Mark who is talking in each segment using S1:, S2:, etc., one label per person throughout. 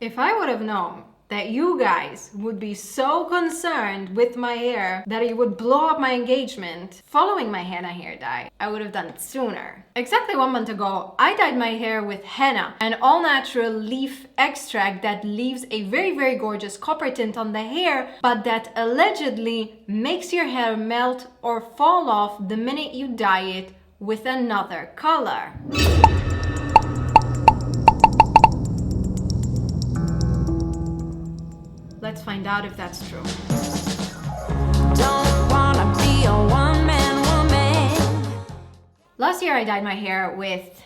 S1: If I would have known that you guys would be so concerned with my hair that it would blow up my engagement following my henna hair dye, I would have done it sooner. Exactly 1 month ago, I dyed my hair with henna, an all-natural leaf extract that leaves a very, very gorgeous copper tint on the hair, but that allegedly makes your hair melt or fall off the minute you dye it with another color. Let's find out if that's true. Don't wanna be a one-man woman. Last year I dyed my hair with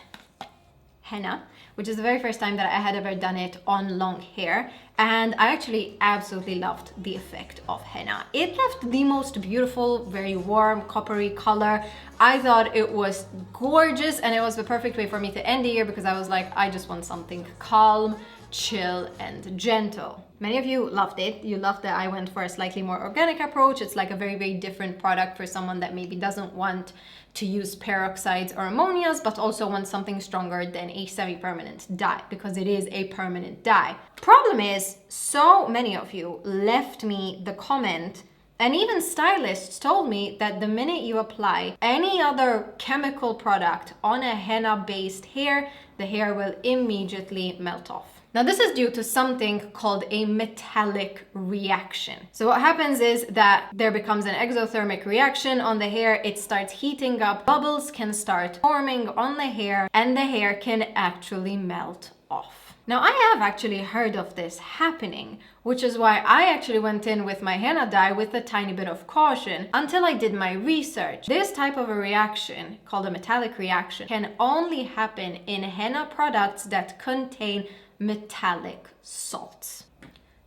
S1: henna, which is the very first time that I had ever done it on long hair, and I actually absolutely loved the effect of henna. It left the most beautiful, very warm, coppery color. I thought it was gorgeous, and it was the perfect way for me to end the year because I was like, I just want something calm, chill, and gentle. Many of you loved it. You loved that I went for a slightly more organic approach. It's like a very, very different product for someone that maybe doesn't want to use peroxides or ammonias, but also wants something stronger than a semi-permanent dye, because it is a permanent dye. Problem is, so many of you left me the comment, and even stylists told me that the minute you apply any other chemical product on a henna-based hair, the hair will immediately melt off. Now this is due to something called a metallic reaction. So what happens is that there becomes an exothermic reaction on the hair, it starts heating up, bubbles can start forming on the hair, and the hair can actually melt off. Now I have actually heard of this happening, which is why I actually went in with my henna dye with a tiny bit of caution until I did my research. This type of a reaction, called a metallic reaction, can only happen in henna products that contain metallic salts.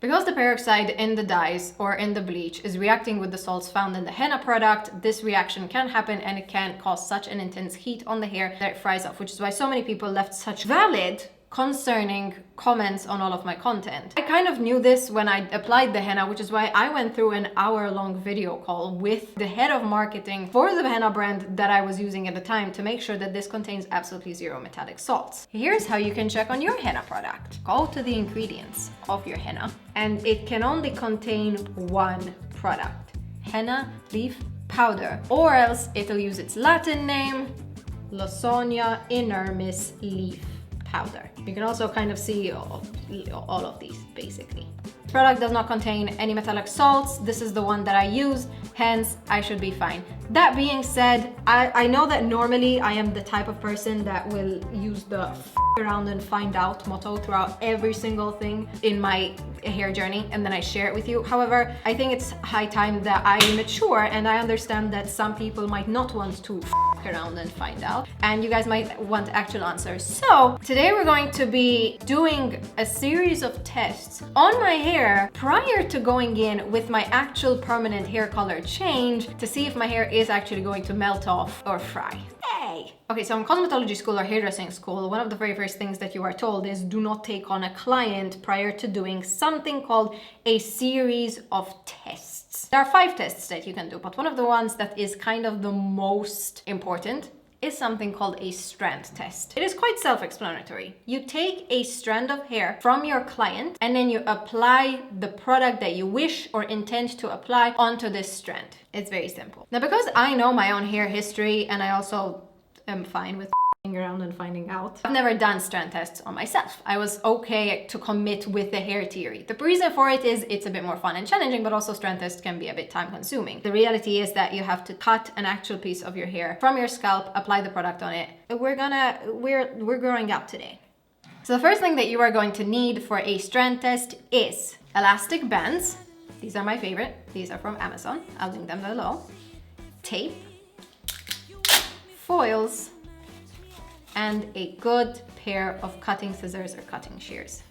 S1: Because the peroxide in the dyes or in the bleach is reacting with the salts found in the henna product, this reaction can happen and it can cause such an intense heat on the hair that it fries off, which is why so many people left such valid, concerning comments on all of my content. I kind of knew this when I applied the henna, which is why I went through an hour-long video call with the head of marketing for the henna brand that I was using at the time to make sure that this contains absolutely zero metallic salts. Here's how you can check on your henna product. Go to the ingredients of your henna, and it can only contain one product, henna leaf powder, or else it'll use its Latin name, Lawsonia inermis leaf powder. You can also kind of see all of these basically. This product does not contain any metallic salts. This is the one that I use, hence I should be fine. That being said, I know that normally I am the type of person that will use the f around and find out motto throughout every single thing in my hair journey, and then I share it with you. However, I think it's high time that I mature, and I understand that some people might not want to around and find out, and you guys might want actual answers. So today we're going to be doing a series of tests on my hair prior to going in with my actual permanent hair color change to see if my hair is actually going to melt off or fry. Hey! Okay, so in cosmetology school or hairdressing school, one of the very first things that you are told is do not take on a client prior to doing something called a series of tests. There are 5 tests that you can do, but one of the ones that is kind of the most important is something called a strand test. It is quite self-explanatory. You take a strand of hair from your client and then you apply the product that you wish or intend to apply onto this strand. It's very simple. Now, because I know my own hair history and I also am fine with around and finding out, I've never done strand tests on myself. I was okay to commit with the hair theory. The reason for it is it's a bit more fun and challenging, but also strand tests can be a bit time consuming. The reality is that you have to cut an actual piece of your hair from your scalp, apply the product on it. We're growing up today. So the first thing that you are going to need for a strand test is elastic bands. These are my favorite. These are from Amazon. I'll link them below. Tape, foils, and a good pair of cutting scissors or cutting shears.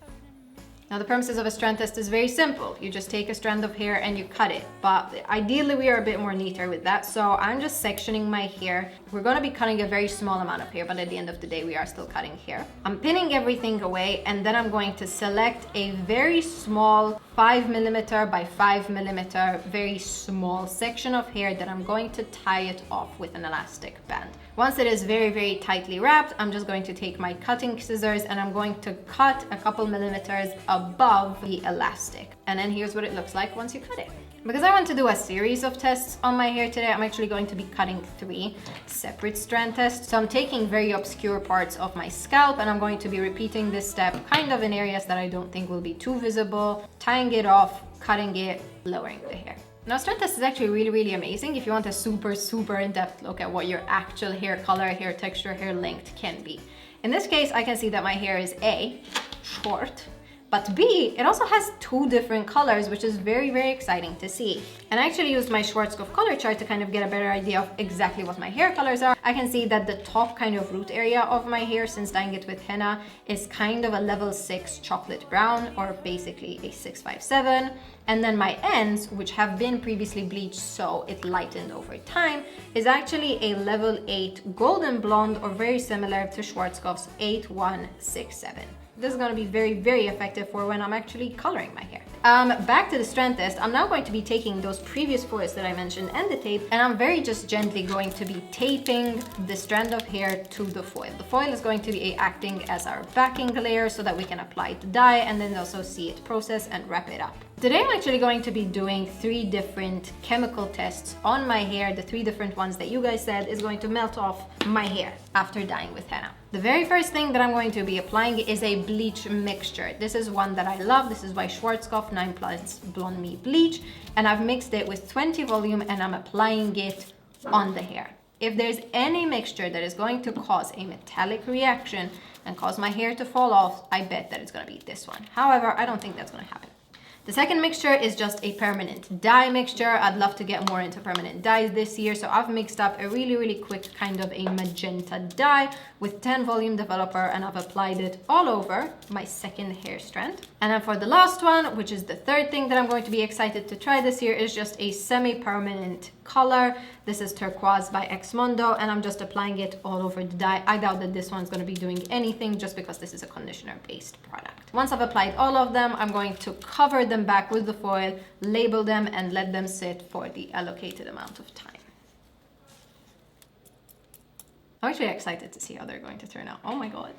S1: Now the premises of a strand test is very simple. You just take a strand of hair and you cut it, but ideally we are a bit more neater with that, so I'm just sectioning my hair. We're going to be cutting a very small amount of hair, but at the end of the day we are still cutting hair. I'm pinning everything away, and then I'm going to select a very small 5mm by 5mm, very small section of hair that I'm going to tie it off with an elastic band. Once it is very, very tightly wrapped, I'm just going to take my cutting scissors and I'm going to cut a couple millimeters above the elastic. And then here's what it looks like once you cut it. Because I want to do a series of tests on my hair today, I'm actually going to be cutting 3 separate strand tests. So I'm taking very obscure parts of my scalp and I'm going to be repeating this step kind of in areas that I don't think will be too visible, tying it off, cutting it, lowering the hair. Now, strand test is actually really, really amazing if you want a super, super in-depth look at what your actual hair color, hair texture, hair length can be. In this case, I can see that my hair is A, short, but B, it also has 2 different colors, which is very, very exciting to see. And I actually used my Schwarzkopf color chart to kind of get a better idea of exactly what my hair colors are. I can see that the top kind of root area of my hair, since dyeing it with henna, is kind of a level 6 chocolate brown, or basically a 657. And then my ends, which have been previously bleached so it lightened over time, is actually a level 8 golden blonde, or very similar to Schwarzkopf's 8167. This is going to be very, very effective for when I'm actually coloring my hair. Back to the strand test, I'm now going to be taking those previous foils that I mentioned and the tape, and I'm very just gently going to be taping the strand of hair to the foil. The foil is going to be acting as our backing layer so that we can apply the dye and then also see it process and wrap it up. Today I'm actually going to be doing 3 different chemical tests on my hair. The 3 different ones that you guys said is going to melt off my hair after dyeing with henna. The very first thing that I'm going to be applying is a bleach mixture. This is one that I love. This is by Schwarzkopf 9 Plus Blonde Me Bleach, and I've mixed it with 20 volume and I'm applying it on the hair. If there's any mixture that is going to cause a metallic reaction and cause my hair to fall off, I bet that it's going to be this one. However, I don't think that's going to happen. The second mixture is just a permanent dye mixture. I'd love to get more into permanent dyes this year, so I've mixed up a really, really quick kind of a magenta dye with 10 volume developer, and I've applied it all over my second hair strand. And then for the last one, which is the third thing that I'm going to be excited to try this year, is just a semi-permanent color. This is Turquoise by Xmondo, and I'm just applying it all over the dye. I doubt that this one's going to be doing anything just because this is a conditioner-based product. Once I've applied all of them, I'm going to cover them back with the foil, label them, and let them sit for the allocated amount of time. I'm actually excited to see how they're going to turn out. Oh my god.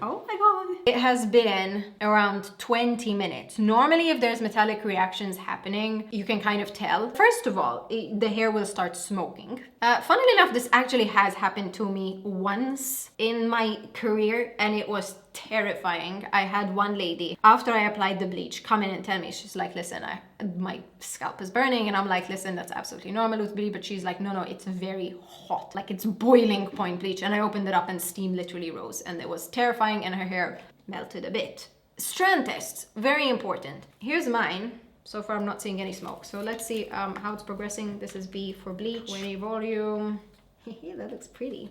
S1: Oh my god. It has been around 20 minutes. Normally, if there's metallic reactions happening, you can kind of tell. First of all, the hair will start smoking. Funnily enough, this actually has happened to me once in my career, and it was terrifying. I had one lady, after I applied the bleach, come in and tell me, she's like, listen, my scalp is burning. And I'm like, listen, that's absolutely normal with bleach. But she's like, no, it's very hot. Like, it's boiling point bleach. And I opened it up and steam literally rose. And it was terrifying and her hair melted a bit. Strand tests, very important. Here's mine. So far, I'm not seeing any smoke. So let's see how it's progressing. This is B for bleach. 20 volume. That looks pretty.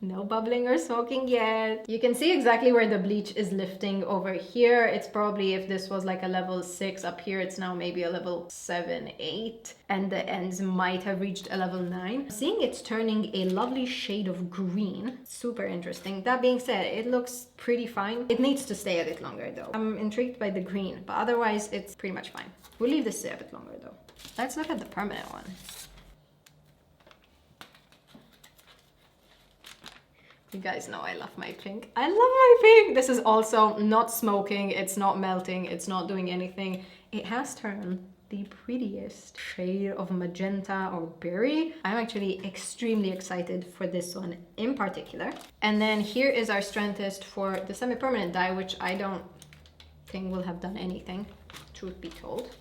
S1: No bubbling or smoking yet. You can see exactly where the bleach is lifting over here. It's probably, if this was like a level 6 up here, it's now maybe a level 7, 8. And the ends might have reached a level 9. Seeing it's turning a lovely shade of green. Super interesting. That being said, it looks pretty fine. It needs to stay a bit longer though. I'm intrigued by the green, but otherwise it's pretty much fine. We'll leave this a bit longer though. Let's look at the permanent one. You guys know I love my pink. I love my pink. This is also not smoking. It's not melting. It's not doing anything. It has turned the prettiest shade of magenta or berry. I'm actually extremely excited for this one in particular. And then here is our strand test for the semi-permanent dye, which I don't think will have done anything, truth be told.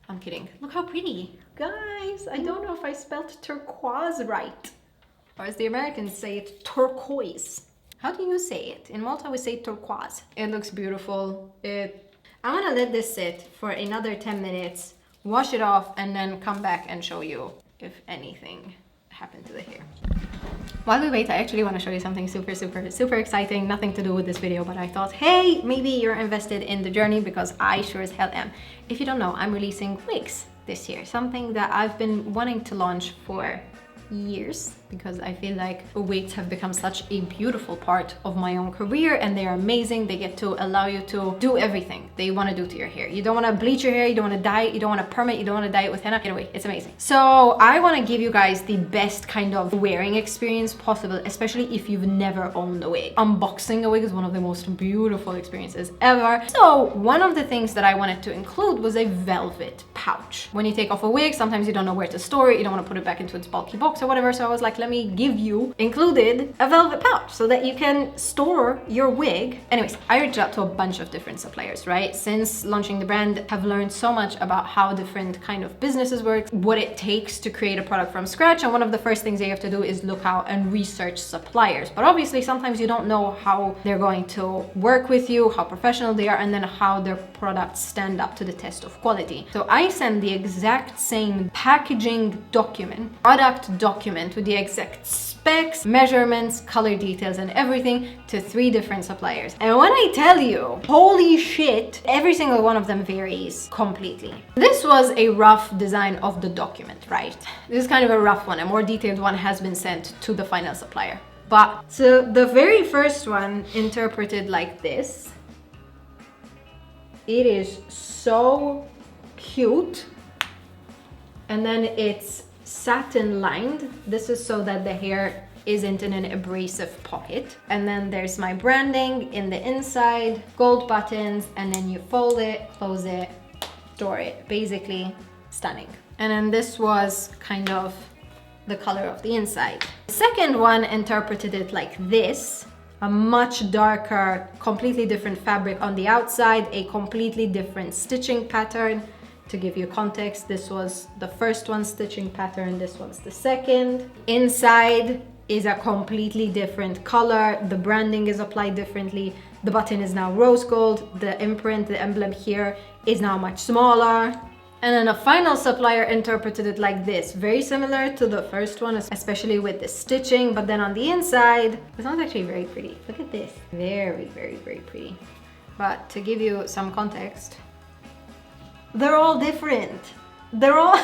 S1: I'm kidding. Look how pretty. Guys, I don't know if I spelled turquoise right. Or as the Americans say it, turquoise. How do you say it? In Malta we say turquoise. It looks beautiful. I'm gonna let this sit for another 10 minutes, wash it off, and then come back and show you if anything happened to the hair. While we wait, I actually want to show you something super exciting. Nothing to do with this video, but I thought, hey, maybe you're invested in the journey, because I sure as hell am. If you don't know, I'm releasing wigs this year. Something that I've been wanting to launch for years. because I feel like wigs have become such a beautiful part of my own career, and they're amazing. They get to allow you to do everything that you want to do to your hair. You don't want to bleach your hair, you don't want to dye it, you don't want to perm it, you don't want to dye it with henna. Get away, it's amazing. So I want to give you guys the best kind of wearing experience possible, especially if you've never owned a wig. Unboxing a wig is one of the most beautiful experiences ever. So one of the things that I wanted to include was a velvet pouch. When you take off a wig, sometimes you don't know where to store it, you don't want to put it back into its bulky box or whatever, so I was like, let me give you included a velvet pouch so that you can store your wig. Anyways, I reached out to a bunch of different suppliers, right? Since launching the brand, have learned so much about how different kind of businesses work, what it takes to create a product from scratch, and one of the first things you have to do is look out and research suppliers. But obviously sometimes you don't know how they're going to work with you, how professional they are, and then how their products stand up to the test of quality. So I send the exact same packaging document, product document with the exact specs, measurements, color details, and everything to 3 different suppliers. And when I tell you, holy shit, every single one of them varies completely. This was a rough design of the document, right? This is kind of a rough one. A more detailed one has been sent to the final supplier. But so the very first one interpreted like this. It is so cute. And then it's satin lined. This is so that the hair isn't in an abrasive pocket. And then there's my branding in the inside, gold buttons, and then you fold it, close it, store it. Basically stunning. And then this was kind of the color of the inside. The second one interpreted it like this. A much darker, completely different fabric on the outside, a completely different stitching pattern. To give you context, this was the first one stitching pattern, this one's the second. Inside is a completely different color, the branding is applied differently, the button is now rose gold, the imprint, the emblem here is now much smaller. And then a final supplier interpreted it like this, very similar to the first one, especially with the stitching, but then on the inside, this one's actually very pretty. Look at this, very, very, very pretty. But to give you some context, they're all different. They're all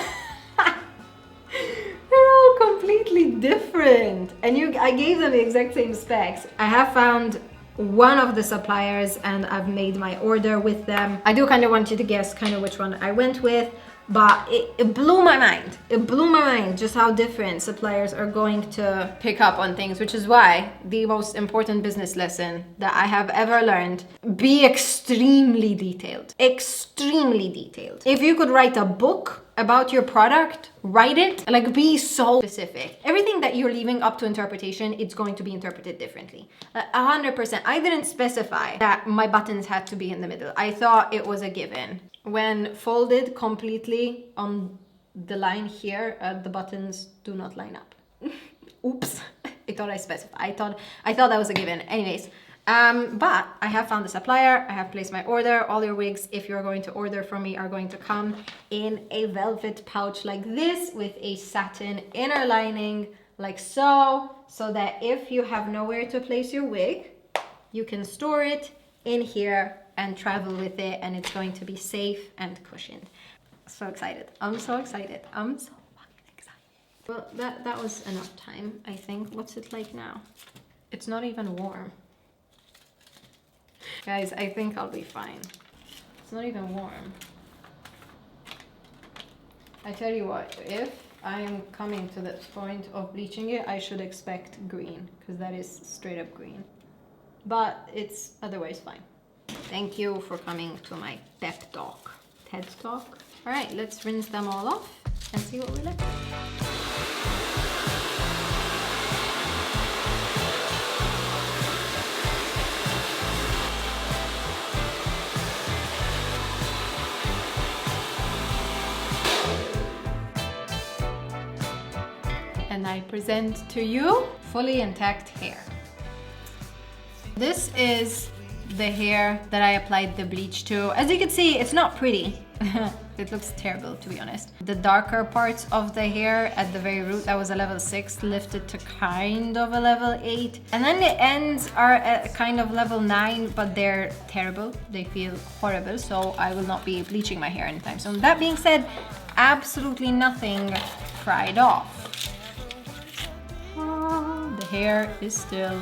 S1: they're all completely different. And I gave them the exact same specs. I have found one of the suppliers and I've made my order with them. I do kind of want you to guess kind of which one I went with, but it blew my mind. It blew my mind just how different suppliers are going to pick up on things, which is why the most important business lesson that I have ever learned, be extremely detailed. Extremely detailed. If you could write a book about your product, write it, like be so specific. Everything that you're leaving up to interpretation, it's going to be interpreted differently. 100%. I didn't specify that my buttons had to be in the middle. I thought it was a given. When folded completely on the line here, the buttons do not line up. Oops. I thought I specified. I thought that was a given. Anyways, but I have found the supplier, I have placed my order. All your wigs, if you're going to order from me, are going to come in a velvet pouch like this with a satin inner lining like so that if you have nowhere to place your wig, you can store it in here and travel with it, and it's going to be safe and cushioned. So excited. I'm so excited. I'm so fucking excited. Well, that was enough time, I think. What's it like now? It's not even warm. Guys, I think I'll be fine. It's not even warm. I tell you what, if I'm coming to the point of bleaching it, I should expect green, because that is straight up green. But it's otherwise fine. Thank you for coming to my pep talk, TED talk. All right, let's rinse them all off and see what we left with. And I present to you fully intact hair. This is the hair that I applied the bleach to. As you can see, it's not pretty. It looks terrible, to be honest. The darker parts of the hair at the very root, that was a level 6, lifted to kind of a level 8. And then the ends are at kind of level 9, but they're terrible. They feel horrible, so I will not be bleaching my hair anytime soon. That being said, absolutely nothing fried off. hair is still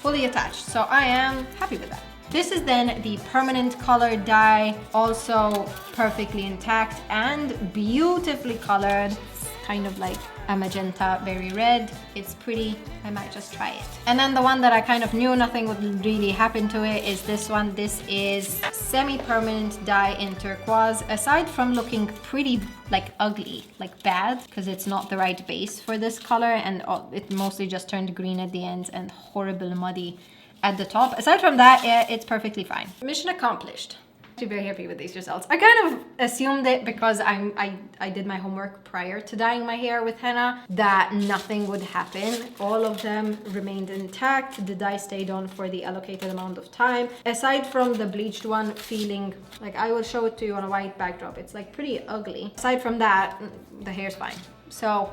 S1: fully attached. So I am happy with that. This is then the permanent color dye, also perfectly intact and beautifully colored. It's kind of like a magenta, very red. It's pretty. I might just try it. And then the one that I kind of knew nothing would really happen to it is this one. This is semi-permanent dye in turquoise. Aside from looking pretty like ugly, like bad, because it's not the right base for this color, and it mostly just turned green at the ends and horrible muddy at the top. Aside from that, it's perfectly fine. Mission accomplished. I'm very happy with these results. I kind of assumed it because I did my homework prior to dyeing my hair with henna that nothing would happen. All of them remained intact. The dye stayed on for the allocated amount of time. Aside from the bleached one feeling like, I will show it to you on a white backdrop. It's like pretty ugly. Aside from that, the hair's fine. So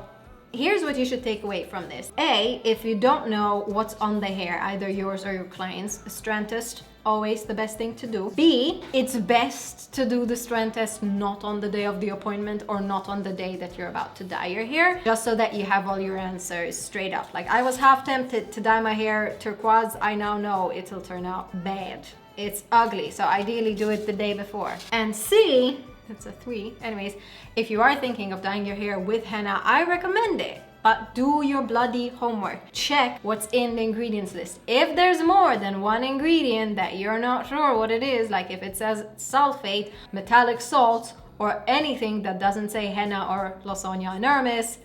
S1: here's what you should take away from this. A, if you don't know what's on the hair, either yours or your client's, a strand test, always the best thing to do. B, it's best to do the strand test not on the day of the appointment or not on the day that you're about to dye your hair, just so that you have all your answers straight up. Like, I was half tempted to dye my hair turquoise. I now know it'll turn out bad. It's ugly, so ideally do it the day before. And C, that's a 3. Anyways, if you are thinking of dyeing your hair with henna, I recommend it. But do your bloody homework. Check what's in the ingredients list. If there's more than one ingredient that you're not sure what it is, like if it says sulfate, metallic salts, or anything that doesn't say henna or Lawsonia enormis,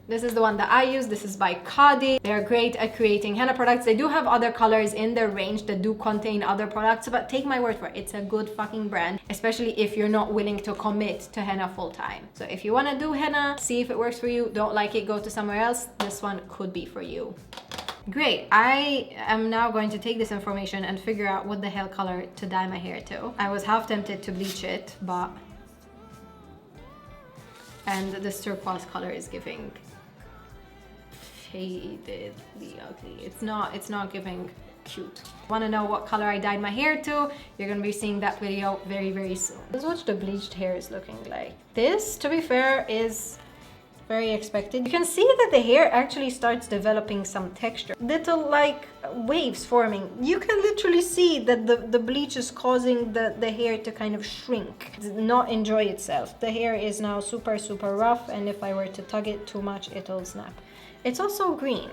S1: this is the one that I use. This is by Kadi. They're great at creating henna products. They do have other colors in their range that do contain other products, but take my word for it, it's a good fucking brand, especially if you're not willing to commit to henna full time. So if you want to do henna, see if it works for you. Don't like it, go to somewhere else. This one could be for you. Great. I am now going to take this information and figure out what the hell color to dye my hair to. I was half tempted to bleach it, but... And this turquoise color is giving shadedly ugly. It's not giving cute. Want to know what color I dyed my hair to? You're gonna be seeing that video very, very soon. Let's watch the bleached hair is looking like. This, to be fair, is very expected. You can see that the hair actually starts developing some texture. Little like waves forming. You can literally see that the bleach is causing the hair to kind of shrink, not enjoy itself. The hair is now super, super rough, and if I were to tug it too much, it'll snap. It's also green.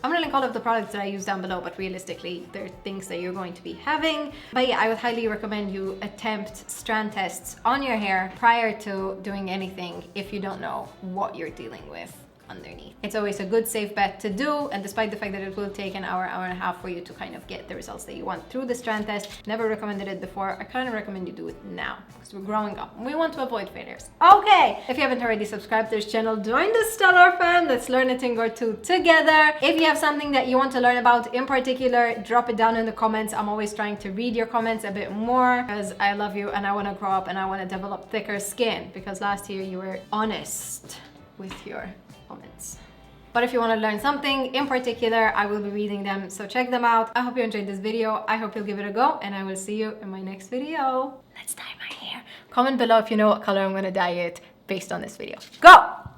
S1: I'm gonna link all of the products that I use down below, but realistically, they're things that you're going to be having. But yeah, I would highly recommend you attempt strand tests on your hair prior to doing anything if you don't know what you're dealing with underneath. It's always a good safe bet to do, and despite the fact that it will take an hour, hour and a half for you to kind of get the results that you want through the strand test, never recommended it before. I kind of recommend you do it now because we're growing up and we want to avoid failures. Okay, if you haven't already subscribed to this channel, join the Stellar fam. Let's learn a thing or two together. If you have something that you want to learn about in particular, drop it down in the comments. I'm always trying to read your comments a bit more because I love you and I want to grow up and I want to develop thicker skin, because last year you were honest with your comments. But if you want to learn something in particular, I will be reading them, so check them out. I hope you enjoyed this video. I hope you'll give it a go, and I will see you in my next video. Let's dye my hair. Comment below if you know what color I'm going to dye it based on this video. Go!